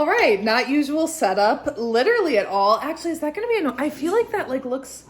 All right, not usual setup, literally at all. Actually, is that gonna be I feel like that like looks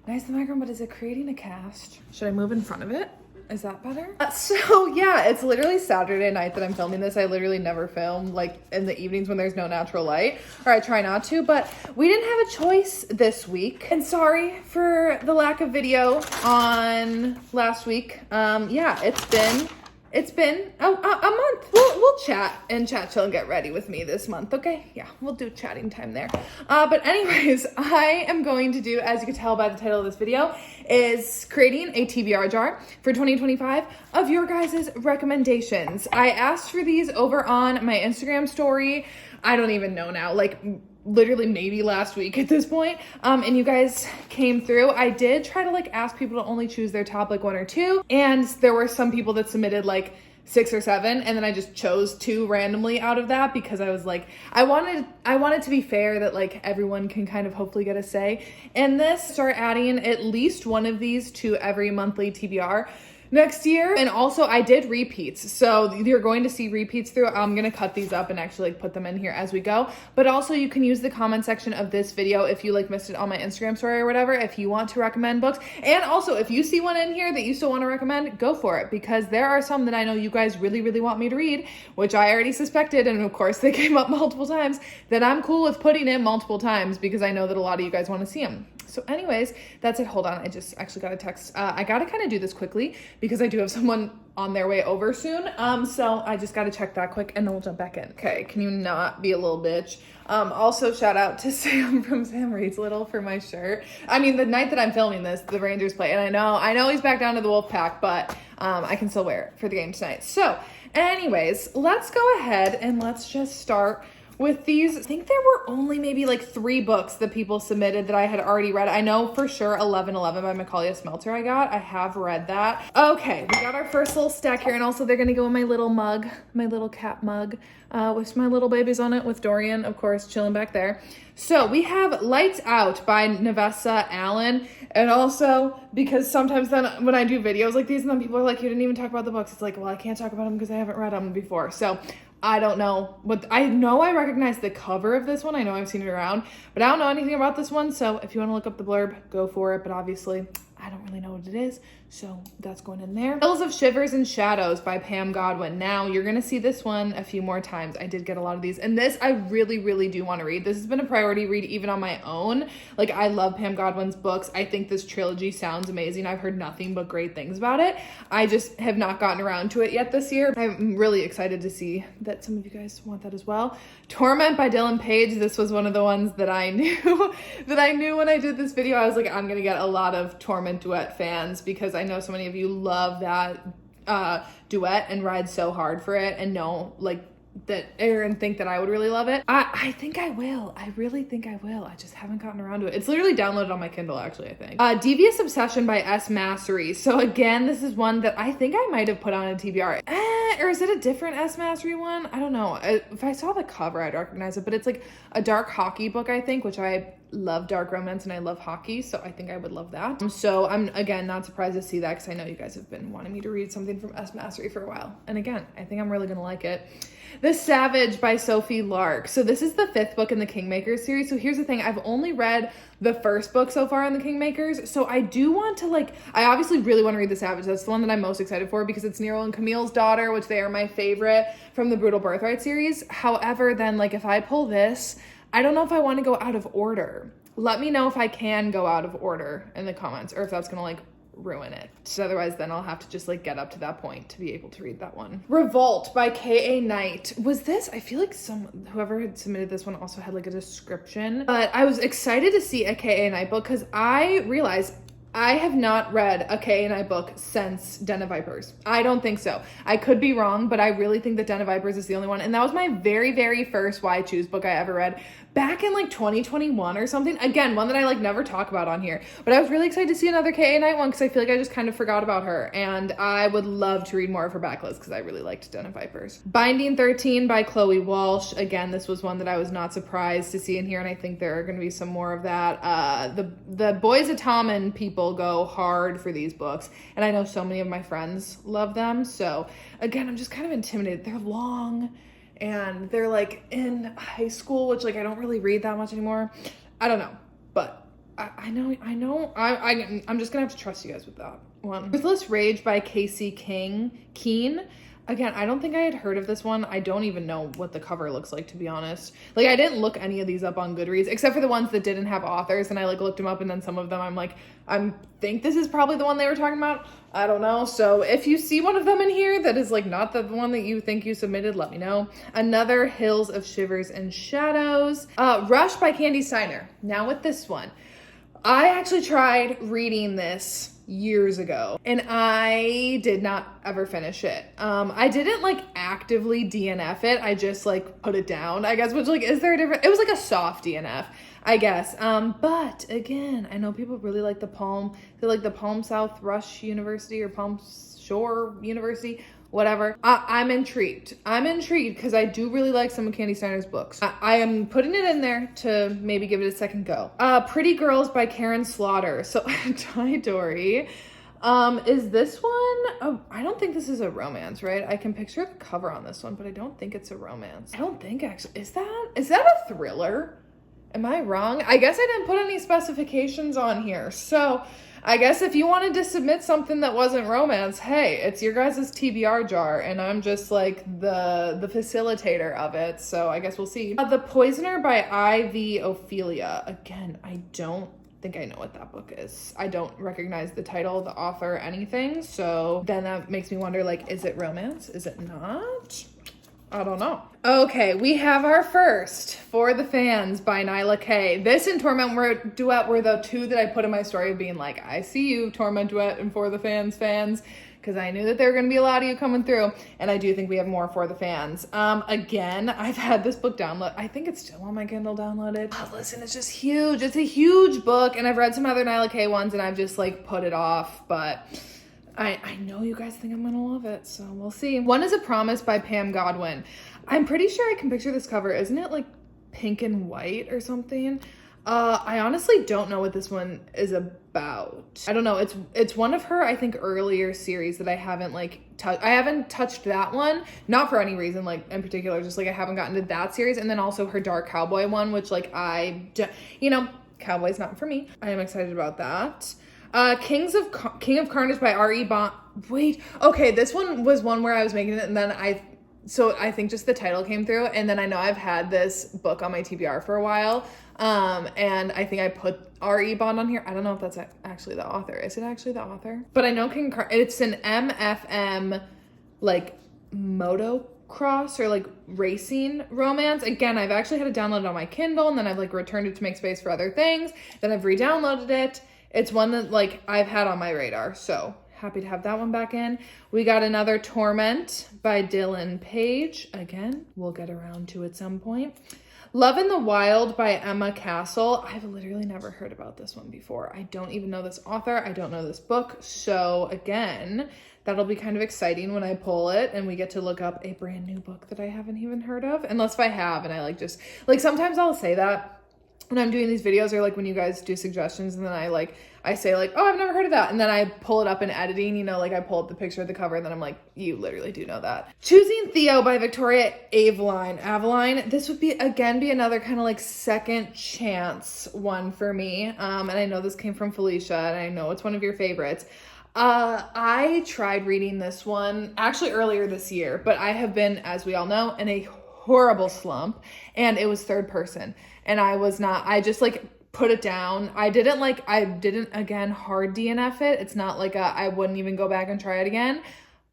nice in the background, but is it creating a cast? Should I move in front of it? Is that better? So yeah, it's literally Saturday night that I'm filming this. I literally never film like in the evenings when there's no natural light, or I try not to, but we didn't have a choice this week. And sorry for the lack of video on last week. Yeah, it's been a month. We'll chat and chill and get ready with me this month, okay? Yeah, we'll do chatting time there. But anyways, I am going to do, as you can tell by the title of this video, is creating a TBR jar for 2025 of your guys' recommendations. I asked for these over on my Instagram story. I don't even know now, like literally maybe last week at this point, and you guys came through. I did try to like ask people to only choose their top like 1 or 2, and there were some people that submitted like 6 or 7, and then I just chose 2 randomly out of that because I was like, I wanted to be fair that like everyone can kind of hopefully get a say in this. Start adding at least one of these to every monthly TBR next year. And also I did repeats, so you're going to see repeats through. I'm gonna cut these up and actually like put them in here as we go, but also you can use the comment section of this video if you like missed it on my Instagram story or whatever, if you want to recommend books. And also if you see one in here that you still want to recommend, go for it, because there are some that I know you guys really want me to read, which I already suspected, and of course they came up multiple times, that I'm cool with putting in multiple times because I know that a lot of you guys want to see them. So anyways, that's it. Hold on, I just actually got a text. I gotta kind of do this quickly because I do have someone on their way over soon. So I just gotta check that quick and then we'll jump back in. Okay, can you not be a little bitch? Also shout out to Sam from Sam Reads Little for my shirt. I mean, the night that I'm filming this, the Rangers play, and I know he's back down to the Wolf Pack, but I can still wear it for the game tonight. So anyways, let's go ahead and let's just start with these. I think there were only maybe like 3 books that people submitted that I had already read. I know for sure 1111 by Macaulay Smelter I have read that. Okay, we got our first little stack here, and also they're gonna go in my little mug, my little cat mug, with my little babies on it, with Dorian, of course, chilling back there. So we have Lights Out by Nevessa Allen. And also, because sometimes then when I do videos like these and then people are like, you didn't even talk about the books, it's like, well, I can't talk about them because I haven't read them before. So I don't know, but I know I recognize the cover of this one. I know I've seen it around, but I don't know anything about this one. So if you want to look up the blurb, go for it. But obviously I don't really know what it is, so that's going in there. Hills of Shivers and Shadows by Pam Godwin. Now, you're going to see this one a few more times. I did get a lot of these, and this I really do want to read. This has been a priority read even on my own. Like, I love Pam Godwin's books. I think this trilogy sounds amazing. I've heard nothing but great things about it. I just have not gotten around to it yet this year. I'm really excited to see that some of you guys want that as well. Torment by Dylan Page. This was one of the ones that I knew when I did this video. I was like, I'm going to get a lot of Torment duet fans because I know so many of you love that duet and ride so hard for it and know like that and think that I would really love it. I think I will. I really think I will. I just haven't gotten around to it. It's literally downloaded on my Kindle actually, I think. Devious Obsession by S. Mastery. So again, this is one that I think I might have put on a TBR. Or is it a different S. Mastery one? I don't know. If I saw the cover, I'd recognize it, but it's like a dark hockey book, I think, which I love dark romance and I love hockey, so I think I would love that. So I'm again not surprised to see that because I know you guys have been wanting me to read something from S. Mastery for a while. And again, I think I'm really gonna like it. The Savage by Sophie Lark. So this is the 5th book in the Kingmakers series. So here's the thing, I've only read the first book so far in the Kingmakers, so I do want to I obviously really want to read The Savage. That's the one that I'm most excited for because it's Nero and Camille's daughter, which they are my favorite from the Brutal Birthright series. However, then if I pull this, I don't know if I want to go out of order. Let me know if I can go out of order in the comments, or if that's gonna ruin it. So otherwise then I'll have to just get up to that point to be able to read that one. Revolt by K.A. Knight. Was this, I feel like whoever had submitted this one also had a description, but I was excited to see a K.A. Knight book because I realized I have not read a K.A. Knight book since Den of Vipers. I don't think so. I could be wrong, but I really think that Den of Vipers is the only one. And that was my very first Why Choose book I ever read back in 2021 or something. Again, one that I never talk about on here. But I was really excited to see another K.A. Knight one because I feel like I just kind of forgot about her. And I would love to read more of her backlist because I really liked Den of Vipers. Binding 13 by Chloe Walsh. Again, this was one that I was not surprised to see in here, and I think there are going to be some more of that. The Boys of Tommen people go hard for these books, and I know so many of my friends love them. So again, I'm just kind of intimidated. They're long. and they're like in high school, which like I don't really read that much anymore. I don't know, but I'm just gonna have to trust you guys with that one. Ruthless Rage by Casey Keene. Again, I don't think I had heard of this one. I don't even know what the cover looks like, to be honest. Like, I didn't look any of these up on Goodreads, except for the ones that didn't have authors, and I, like, looked them up, and then some of them I'm like, I think this is probably the one they were talking about. I don't know. So if you see one of them in here that is, like, not the one that you think you submitted, let me know. Another Hills of Shivers and Shadows. Rush by Candy Steiner. Now with this one. I actually tried reading this years ago and I did not ever finish it. I didn't like actively DNF it. I just like put it down, I guess, which like, is there a difference? It was like a soft DNF, I guess. But again, I know people really like the Palm South Rush University or Palm Shore University, whatever. I'm intrigued. Because I do really like some of Candy Steiner's books. I am putting it in there to maybe give it a second go. Pretty Girls by Karen Slaughter. So Ty Dory. Is this one? Oh, I don't think this is a romance, right? I can picture the cover on this one, but I don't think it's a romance. I don't think actually. Is that a thriller? Am I wrong? I guess I didn't put any specifications on here. So I guess if you wanted to submit something that wasn't romance, hey, it's your guys' TBR jar, and I'm just like the facilitator of it. So I guess we'll see. The Poisoner by Ivy Ophelia. Again, I don't think I know what that book is. I don't recognize the title, the author, anything. So then that makes me wonder, like, is it romance? Is it not? I don't know. Okay, we have our first For the Fans by Nyla K. This and Torment Duet were the two that I put in my story of being like, I see you, Torment Duet and For the Fans, because I knew that there were going to be a lot of you coming through, and I do think we have more For the Fans. Again, I've had this book download. I think it's still on my Kindle downloaded. Oh, listen, it's just huge. It's a huge book, and I've read some other Nyla K ones, and I've just like put it off, but I know you guys think I'm gonna love it, so we'll see. One is A Promise by Pam Godwin. I'm pretty sure I can picture this cover. Isn't it like pink and white or something? I honestly don't know what this one is about. I don't know. It's one of her, I think, earlier series that I haven't like touched. I haven't touched that one, not for any reason like in particular, just like I haven't gotten to that series. And then also her Dark Cowboy one, which like Cowboy's not for me. I am excited about that. King of Carnage by R.E. Bond. Wait, okay, this one was one where I was making it, and then I think just the title came through, and then I know I've had this book on my TBR for a while, and I think I put R.E. Bond on here. I don't know if that's actually the author. Is it actually the author? But I know it's an MFM, like, motocross or like racing romance. Again, I've actually had it downloaded on my Kindle, and then I've like returned it to make space for other things. Then I've re-downloaded it. It's one that like I've had on my radar, so happy to have that one back in. We got another Torment by Dylan Page. Again, we'll get around to at some point. Love in the Wild by Emma Castle. I've literally never heard about this one before. I don't even know this author. I don't know this book. So again, that'll be kind of exciting when I pull it and we get to look up a brand new book that I haven't even heard of. Unless if I have, and I like just like sometimes I'll say that when I'm doing these videos, or like when you guys do suggestions, and then I say like, oh, I've never heard of that, and then I pull it up in editing, you know, like I pull up the picture of the cover, and then I'm like, you literally do know that. Choosing Theo by Victoria Aveline. This would be another kind of like second chance one for me, and I know this came from Felicia, and I know it's one of your favorites. I tried reading this one actually earlier this year, but I have been, as we all know, in a horrible slump, and it was third person, and I just like put it down. I didn't again hard DNF it. It's not like I wouldn't even go back and try it again.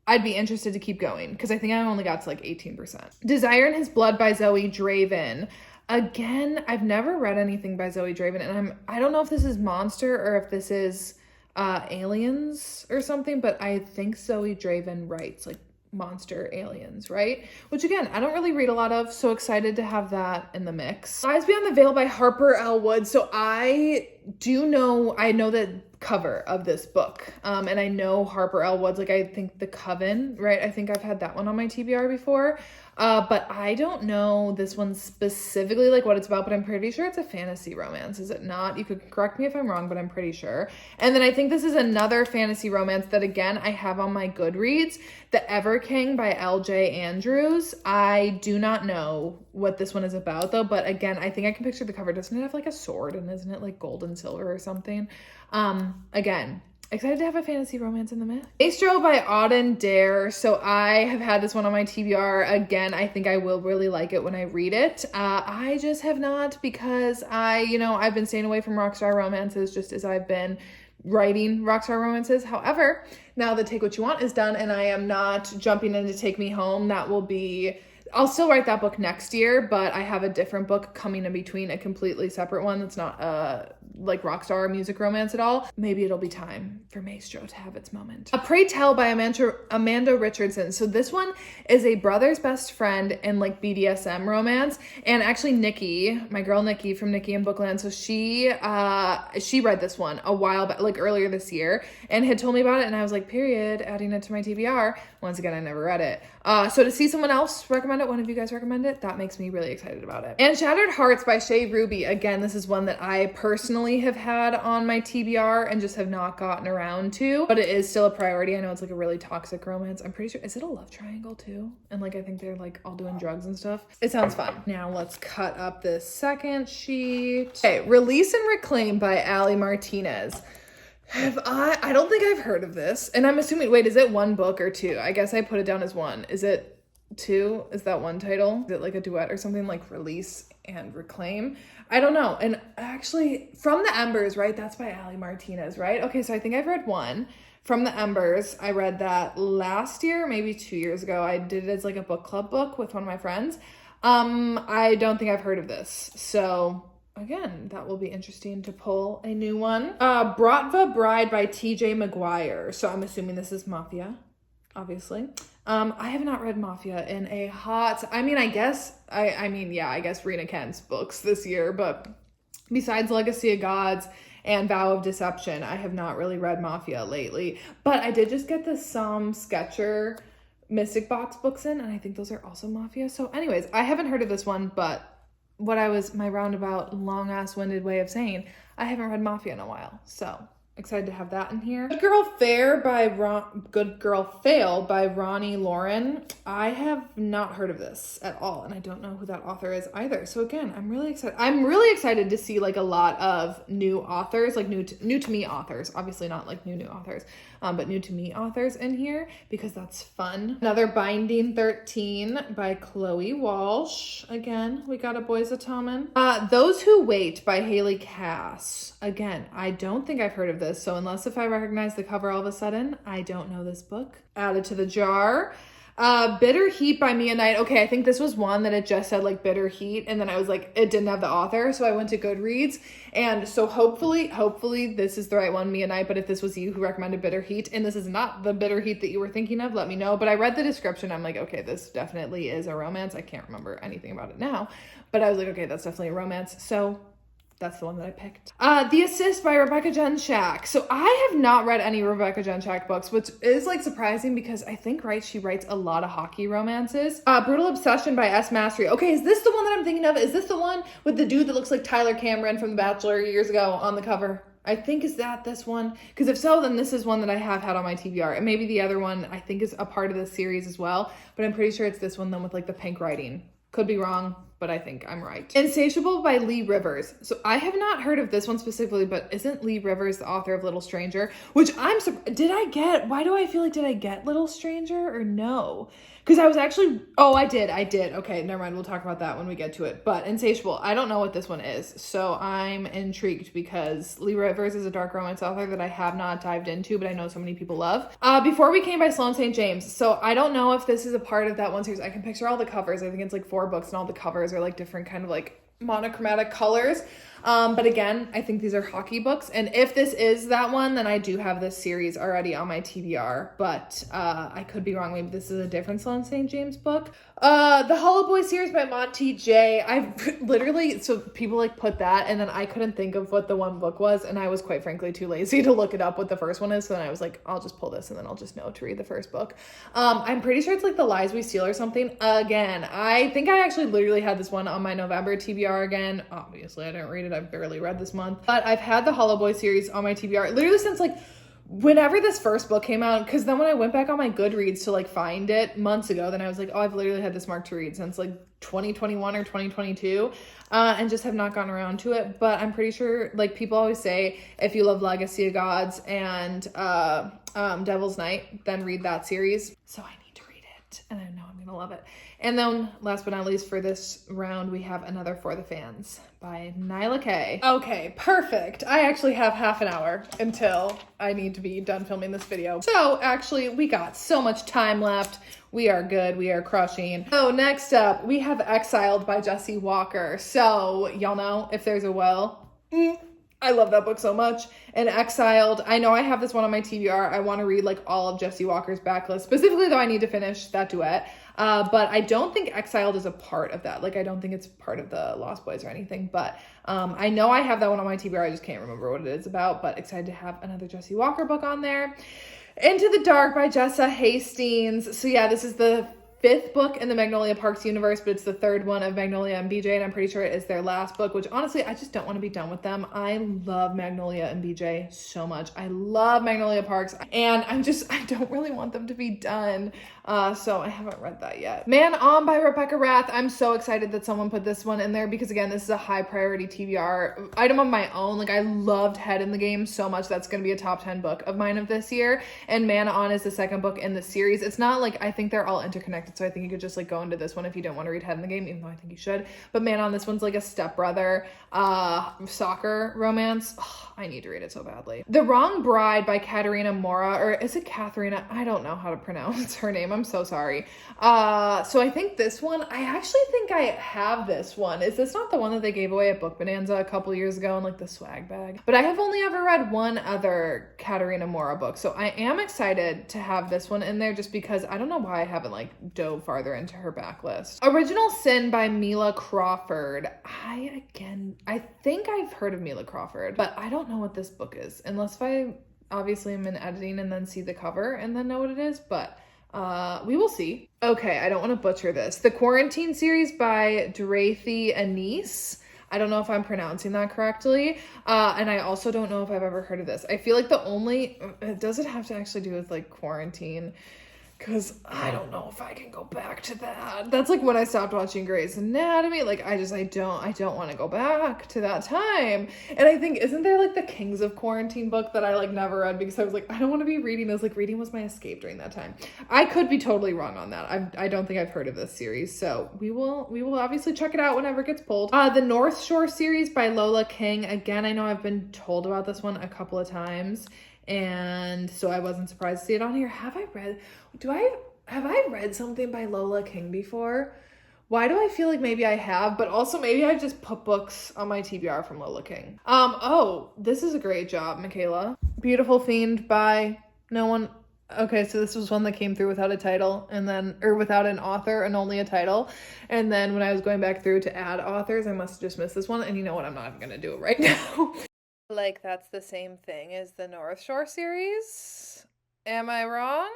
I'd be interested to keep going because I think I only got to like 18%. Desire in His Blood by Zoe Draven. Again, I've never read anything by Zoe Draven, and I don't know if this is Monster or if this is Aliens or something, but I think Zoe Draven writes like monster aliens, right? Which again, I don't really read a lot of, so excited to have that in the mix. Eyes Beyond the Veil by Harper L. Wood. So I I know the cover of this book. And I know Harper L. Wood's, like, I think The Coven, right? I think I've had that one on my TBR before. But I don't know this one specifically, like, what it's about, but I'm pretty sure it's a fantasy romance, is it not? You could correct me if I'm wrong, but I'm pretty sure. And then I think this is another fantasy romance that, again, I have on my Goodreads, The Ever King by L.J. Andrews. I do not know what this one is about, though, but again, I think I can picture the cover. Doesn't it have, like, a sword, and isn't it, like, gold and silver or something? Again, excited to have a fantasy romance in the mix. Maestro by Auden Dare. So I have had this one on my TBR. Again, I think I will really like it when I read it. I just have not, because I've been staying away from rockstar romances just as I've been writing rockstar romances. However, now the Take What You Want is done and I am not jumping into Take Me Home. I'll still write that book next year, but I have a different book coming in between, a completely separate one that's not like rockstar music romance at all. Maybe it'll be time for Maestro to have its moment. Pray Tell by Amanda Richardson. So this one is a brother's best friend and like BDSM romance. And actually Nikki, my girl Nikki from Nikki and Bookland, so she read this one a while back, like earlier this year, and had told me about it, and I was like, period, adding it to my TBR. Once again, I never read it. So to see someone else recommend it, one of you guys recommend it, that makes me really excited about it. And Shattered Hearts by Shea Ruby. Again, this is one that I personally have had on my TBR and just have not gotten around to, but it is still a priority. I know it's like a really toxic romance. I'm pretty sure, is it a love triangle too? And like, I think they're like all doing drugs and stuff. It sounds fun. Now let's cut up this second sheet. Okay, Release and Reclaim by Ali Martinez. I don't think I've heard of this. And I'm assuming, wait, is it one book or two? I guess I put it down as one. Is it two? Is that one title? Is it like a duet or something, like Release and Reclaim? I don't know. And actually, From the Embers, right? That's by Ali Martinez, right? Okay, so I think I've read one. From the Embers, I read that last year, maybe 2 years ago. I did it as like a book club book with one of my friends. I don't think I've heard of this. So again, that will be interesting to pull a new one. Bratva Bride by TJ Maguire. So I'm assuming this is Mafia, obviously. I have not read Mafia in a hot, I guess Rena Kent's books this year, but besides Legacy of Gods and Vow of Deception, I have not really read Mafia lately. But I did just get the Psalm Sketcher Mystic Box books in, and I think those are also Mafia. So anyways, I haven't heard of this one, but my roundabout long-ass winded way of saying, I haven't read Mafia in a while, so excited to have that in here. Good Girl Fail by Ronnie Lauren. I have not heard of this at all, and I don't know who that author is either. So again, I'm really excited. I'm really excited to see like a lot of new authors, like new to me authors. Obviously not like new authors, but new to me authors in here, because that's fun. Another Binding 13 by Chloe Walsh. Again, we got a Boys Atomin. Those Who Wait by Haley Cass. Again, I don't think I've heard of this, so unless if I recognize the cover all of a sudden, I don't know this book. Added to the jar. Bitter Heat by Mia Knight. Okay, I think this was one that it just said like Bitter Heat, and then I was like, it didn't have the author, so I went to Goodreads, and so hopefully this is the right one, Mia Knight. But if this was you who recommended Bitter Heat, and this is not the Bitter Heat that you were thinking of, let me know. But I read the description, I'm like, okay, this definitely is a romance. I can't remember anything about it now, but I was like, okay, that's definitely a romance, so that's the one that I picked. The Assist by Rebecca Genshak. So I have not read any Rebecca Genshak books, which is like surprising because I think, right, she writes a lot of hockey romances. Brutal Obsession by S. Mastery. Okay, is this the one that I'm thinking of? Is this the one with the dude that looks like Tyler Cameron from The Bachelor years ago on the cover? I think, is that this one? Because if so, then this is one that I have had on my TBR. And maybe the other one I think is a part of this series as well. But I'm pretty sure it's this one then with like the pink writing. Could be wrong, but I think I'm right. Insatiable by Lee Rivers. So I have not heard of this one specifically, but isn't Lee Rivers the author of Little Stranger? Which why do I feel like, did I get Little Stranger or no? Because I was actually, I did. Okay, never mind. We'll talk about that when we get to it. But Insatiable, I don't know what this one is. So I'm intrigued because Lee Rivers is a dark romance author that I have not dived into, but I know so many people love. Before We Came by Sloane St. James. So I don't know if this is a part of that one series. I can picture all the covers. I think it's like 4 books and all the covers are like different kind of like monochromatic colors. But again, I think these are hockey books. And if this is that one, then I do have this series already on my TBR, but I could be wrong. Maybe this is a different Sloane St. James book. The Hollow Boy series by Monty J. I've literally, so people like put that, and then I couldn't think of what the one book was, and I was quite frankly too lazy to look it up what the first one is, so then I was like, I'll just pull this and then I'll just know to read the first book. I'm pretty sure it's like The Lies We Steal or something. Again, I think I actually literally had this one on my November TBR again. Obviously, I didn't read it. I've barely read this month, but I've had the Hollow Boy series on my TBR literally since like whenever this first book came out, because then when I went back on my Goodreads to like find it months ago, then I was like, oh, I've literally had this marked to read since like 2021 or 2022, and just have not gotten around to it. But I'm pretty sure, like, people always say, if you love Legacy of Gods and Devil's Night, then read that series. So I need to read it, and I know I'm gonna love it. And then last but not least for this round, we have Another For the Fans by Nyla K. Okay, perfect. I actually have half an hour until I need to be done filming this video. So actually we got so much time left. We are good. We are crushing. So next up, we have Exiled by Jessie Walker. So y'all know If There's a Will. I love that book so much. And Exiled, I know I have this one on my TBR. I want to read like all of Jessie Walker's backlist. Specifically though, I need to finish that duet. But I don't think Exiled is a part of that. Like, I don't think it's part of the Lost Boys or anything. But I know I have that one on my TBR. I just can't remember what it is about. But excited to have another Jessie Walker book on there. Into the Dark by Jessa Hastings. So yeah, this is the 5th book in the Magnolia Parks universe, but it's the 3rd one of Magnolia and BJ, and I'm pretty sure it is their last book, which honestly, I just don't want to be done with them. I love Magnolia and BJ so much. I love Magnolia Parks, and I don't really want them to be done. So I haven't read that yet. Man On by Rebecca Rath. I'm so excited that someone put this one in there because again, this is a high priority TBR item of my own. Like, I loved Head in the Game so much. That's going to be a top 10 book of mine of this year. And Man On is the 2nd book in the series. It's not like, I think they're all interconnected. So I think you could just like go into this one if you don't want to read Head in the Game, even though I think you should. But Man On, this one's like a stepbrother, soccer romance. Oh, I need to read it so badly. The Wrong Bride by Katerina Mora, or is it Katharina? I don't know how to pronounce her name. I'm so sorry. So I think this one, I actually think I have this one. Is this not the one that they gave away at Book Bonanza a couple years ago in like the swag bag? But I have only ever read one other Katerina Mora book. So I am excited to have this one in there just because I don't know why I haven't like dove farther into her backlist. Original Sin by Mila Crawford. I think I've heard of Mila Crawford, but I don't know what this book is unless if I obviously am in editing and then see the cover and then know what it is, but we will see. Okay, I don't want to butcher this. The Quarantine series by Drathy Anise. I don't know if I'm pronouncing that correctly. And I also don't know if I've ever heard of this. I feel like does it have to actually do with like quarantine? Because I don't know if I can go back to that. That's like when I stopped watching Grey's Anatomy. Like, I don't want to go back to that time. And I think, isn't there like the Kings of Quarantine book that I like never read because I was like, I don't want to be reading this. Like, reading was my escape during that time. I could be totally wrong on that. I don't think I've heard of this series. So we will obviously check it out whenever it gets pulled. The North Shore series by Lola King. Again, I know I've been told about this one a couple of times. And so I wasn't surprised to see it on here. Have I read something by Lola King before? Why do I feel like maybe I have, but also maybe I've just put books on my TBR from Lola King. Oh, this is a great job, Michaela. Beautiful Fiend by no one. Okay, so this was one that came through without a title or without an author and only a title. And then when I was going back through to add authors, I must have just missed this one. And you know what? I'm not even going to do it right now. Like, that's the same thing as the North Shore series. Am I wrong?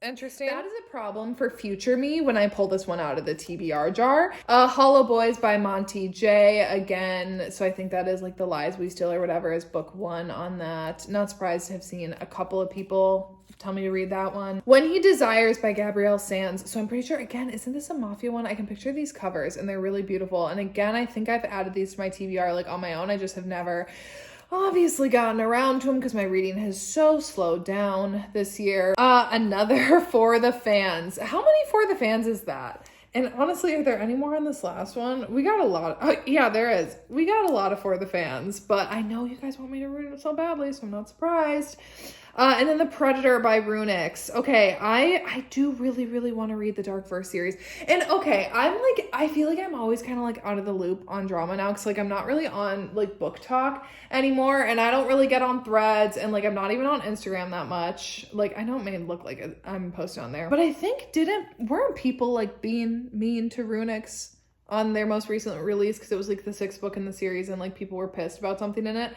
Interesting. That is a problem for future me when I pull this one out of the TBR jar. Hollow Boys by Monty J. Again, so I think that is like The Lies We Steal or whatever is book 1 on that. Not surprised to have seen a couple of people tell me to read that one. When He Desires by Gabrielle Sands. So I'm pretty sure, again, isn't this a Mafia one? I can picture these covers and they're really beautiful. And again, I think I've added these to my TBR like on my own. I just have never obviously gotten around to them because my reading has so slowed down this year. Another For the Fans. How many For the Fans is that? And honestly, are there any more on this last one? We got a lot. Yeah, there is. We got a lot of For the Fans, but I know you guys want me to read it so badly, so I'm not surprised. And then The Predator by Runix. Okay, I do really, really want to read the Dark Verse series. And okay, I feel like I'm always kind of like out of the loop on drama now, because like I'm not really on like Book Talk anymore, and I don't really get on Threads, and like I'm not even on Instagram that much. Like I know it may look like I'm posting on there, but I think weren't people like being mean to Runix on their most recent release because it was like the 6th book in the series, and like people were pissed about something in it?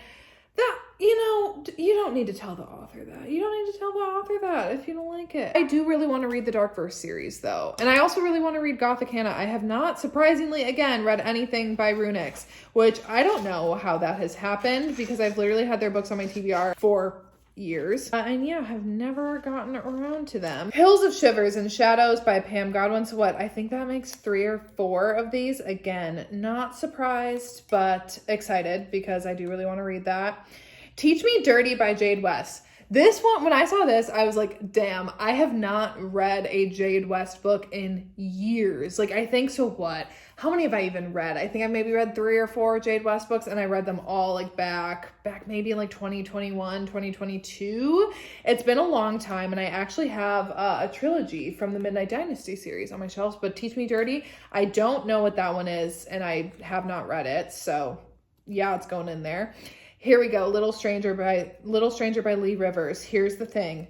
That, you don't need to tell the author that. You don't need to tell the author that if you don't like it. I do really want to read the Dark Verse series, though. And I also really want to read Gothic Hannah. I have not, surprisingly, again, read anything by Runix, which I don't know how that has happened, because I've literally had their books on my TBR for years. And yeah, have never gotten around to them. Hills of Shivers and Shadows by Pam Godwin. So what? I think that makes 3 or 4 of these. Again, not surprised, but excited because I do really want to read that. Teach Me Dirty by Jade West. This one, when I saw this, I was like, damn, I have not read a Jade West book in years. Like, I think, so what? How many have I even read? I think I maybe read 3 or 4 Jade West books, and I read them all like back maybe in like 2021, 2022. It's been a long time, and I actually have a trilogy from the Midnight Dynasty series on my shelves, but Teach Me Dirty, I don't know what that one is, and I have not read it, so yeah, it's going in there. Here we go, Little Stranger by Lee Rivers. Here's the thing.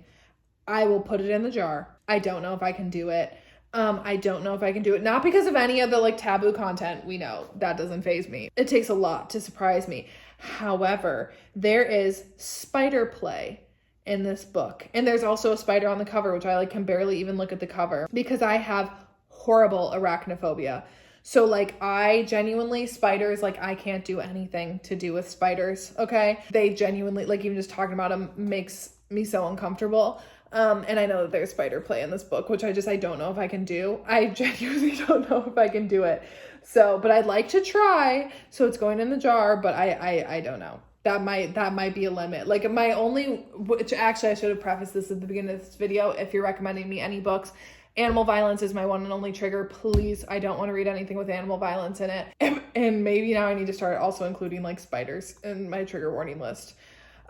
I will put it in the jar. I don't know if I can do it. I don't know if I can do it. Not because of any of the like taboo content. We know that doesn't faze me. It takes a lot to surprise me. However, there is spider play in this book. And there's also a spider on the cover, which I like can barely even look at the cover because I have horrible arachnophobia. So like I genuinely, spiders, like I can't do anything to do with spiders, okay? They genuinely, like even just talking about them makes me so uncomfortable. And I know that there's spider play in this book, which I don't know if I can do. I genuinely don't know if I can do it. So, but I'd like to try. So it's going in the jar, but I don't know. That might be a limit. Like which actually I should have prefaced this at the beginning of this video. If you're recommending me any books, animal violence is my one and only trigger. Please, I don't want to read anything with animal violence in it. And maybe now I need to start also including like spiders in my trigger warning list.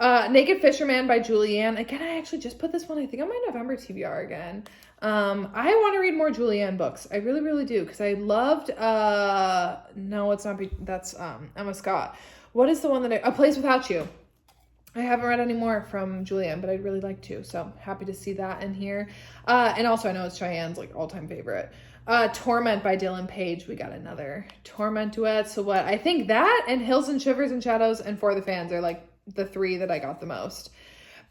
Naked Fisherman by Julianne. Again, I actually just put this one, I think, on my November TBR again. I want to read more Julianne books. I really, really do. Because I loved, no, it's not, that's Emma Scott. What is the one that A Place Without You. I haven't read any more from Julianne, but I'd really like to. So happy to see that in here. And also I know it's Cheyenne's like all-time favorite. Torment by Dylan Page. We got another Torment duet. So what? I think that and Hills and Shivers and Shadows and For the Fans are like the 3 that I got the most.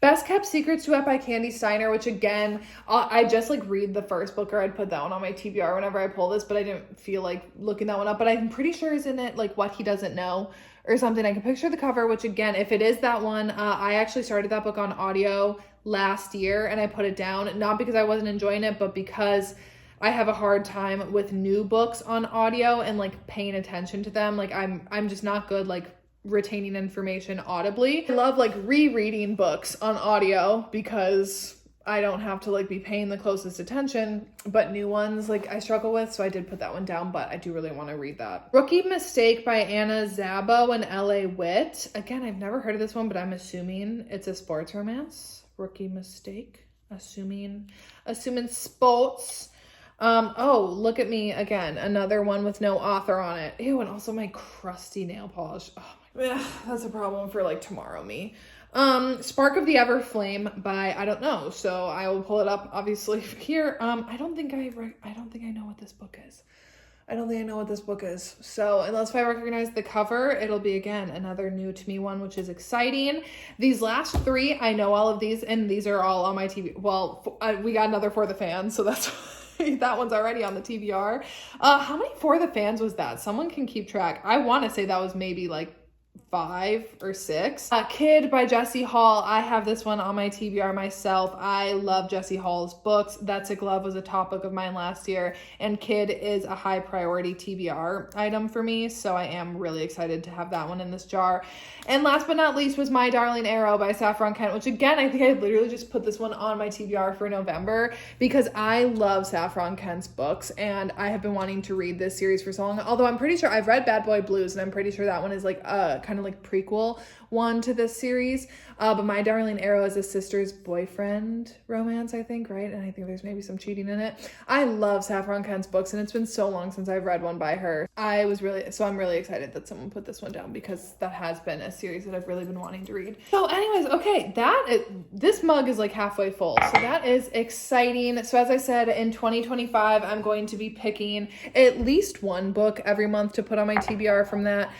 Best Kept Secrets duet by Candy Steiner, which again, I just like read the first book, or I'd put that one on my TBR whenever I pull this, but I didn't feel like looking that one up. But I'm pretty sure is in it like What He Doesn't Know or something. I can picture the cover, which again, if it is that one, I actually started that book on audio last year and I put it down, not because I wasn't enjoying it, but because I have a hard time with new books on audio and like paying attention to them. Like I'm just not good like retaining information audibly. I love like rereading books on audio because I don't have to like be paying the closest attention, but new ones like I struggle with, so I did put that one down, but I do really want to read that. Rookie Mistake by Anna Szabo and L.A. Witt. Again, I've never heard of this one, but I'm assuming it's a sports romance. Rookie Mistake. Assuming sports. Oh, look at me again. Another one with no author on it. Ew, and also my crusty nail polish. Oh my God. That's a problem for like tomorrow me. Spark of the Everflame by, I don't know. So I will pull it up obviously here. I don't think I know what this book is. I don't think I know what this book is. So unless I recognize the cover, it'll be again, another new to me one, which is exciting. These last 3, I know all of these, and these are all on my TV. Well, we got another For the Fans, so that's that one's already on the TBR. How many For the Fans was that? Someone can keep track. I want to say that was maybe like 5 or 6. Kid by Jessie Hall. I have this one on my TBR myself. I love Jessie Hall's books. That's a Glove was a top book of mine last year, and Kid is a high priority TBR item for me, so I am really excited to have that one in this jar. And last but not least was My Darling Arrow by Saffron Kent, which again, I think I literally just put this one on my TBR for November because I love Saffron Kent's books, and I have been wanting to read this series for so long, although I'm pretty sure I've read Bad Boy Blues, and I'm pretty sure that one is like kind of of like prequel one to this series. But My Darling Arrow is a sister's boyfriend romance, I think, right? And I think there's maybe some cheating in it. I love Saffron Kent's books, and it's been so long since I've read one by her. I'm really excited that someone put this one down, because that has been a series that I've really been wanting to read. So anyways, okay, this mug is like halfway full, so that is exciting. So as I said, in 2025, I'm going to be picking at least one book every month to put on my TBR from that.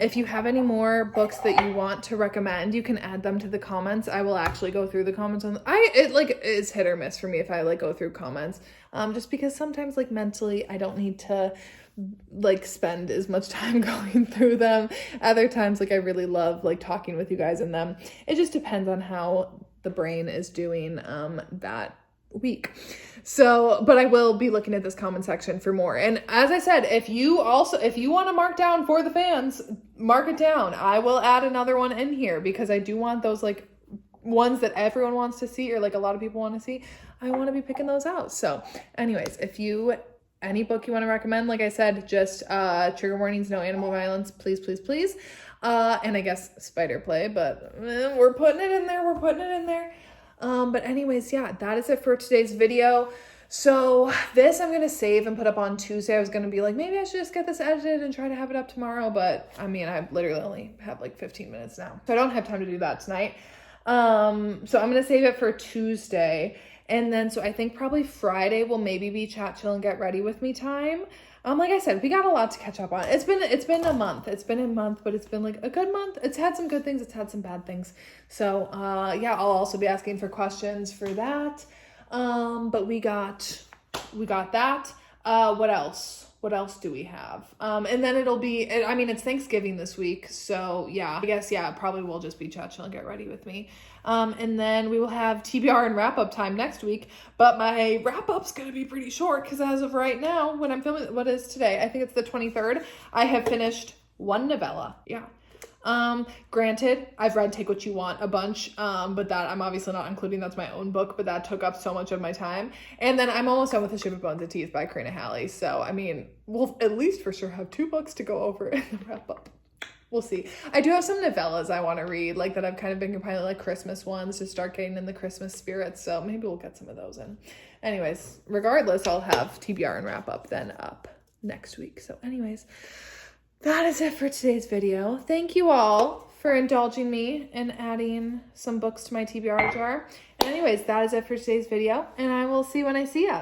If you have any more books that you want to recommend, you can add them to the comments. I will actually go through the comments it's hit or miss for me if I like go through comments, just because sometimes like mentally I don't need to like spend as much time going through them. Other times like I really love like talking with you guys in them. It just depends on how the brain is doing that week. So, but I will be looking at this comment section for more. And as I said, if you want to mark down for the fans, mark it down. I will add another one in here, because I do want those like ones that everyone wants to see, or like a lot of people want to see. I want to be picking those out. So anyways, any book you want to recommend, like I said, just trigger warnings, no animal violence, please, please, please. And I guess spider play, but we're putting it in there. But anyways, yeah, that is it for today's video. So this I'm going to save and put up on Tuesday. I was going to be like, maybe I should just get this edited and try to have it up tomorrow. But I mean, I literally only have like 15 minutes now, so I don't have time to do that tonight. So I'm going to save it for Tuesday. And then, so I think probably Friday will maybe be chat, chill, and get ready with me time. Like I said, we got a lot to catch up on. It's been a month. It's been a month, but it's been like a good month. It's had some good things. It's had some bad things. So, yeah, I'll also be asking for questions for that. But we got that. What else? What else do we have? And then it's Thanksgiving this week. So yeah, I guess, yeah, probably will just be chat, chill, and get ready with me. And then we will have TBR and wrap up time next week, but my wrap up's going to be pretty short, because as of right now, when I'm filming, what is today? I think it's the 23rd. I have finished one novella. Yeah. Granted, I've read Take What You Want a bunch, but that I'm obviously not including, that's my own book, but that took up so much of my time. And then I'm almost done with The Ship of Bones and Teeth by Karina Halley. So, I mean, we'll at least for sure have 2 books to go over in the wrap up. We'll see. I do have some novellas I want to read, like that I've kind of been compiling, like Christmas ones, to start getting in the Christmas spirit. So maybe we'll get some of those in. Anyways, regardless, I'll have TBR and wrap up then up next week. So anyways, that is it for today's video. Thank you all for indulging me and adding some books to my TBR jar. And anyways, that is it for today's video, and I will see you when I see ya.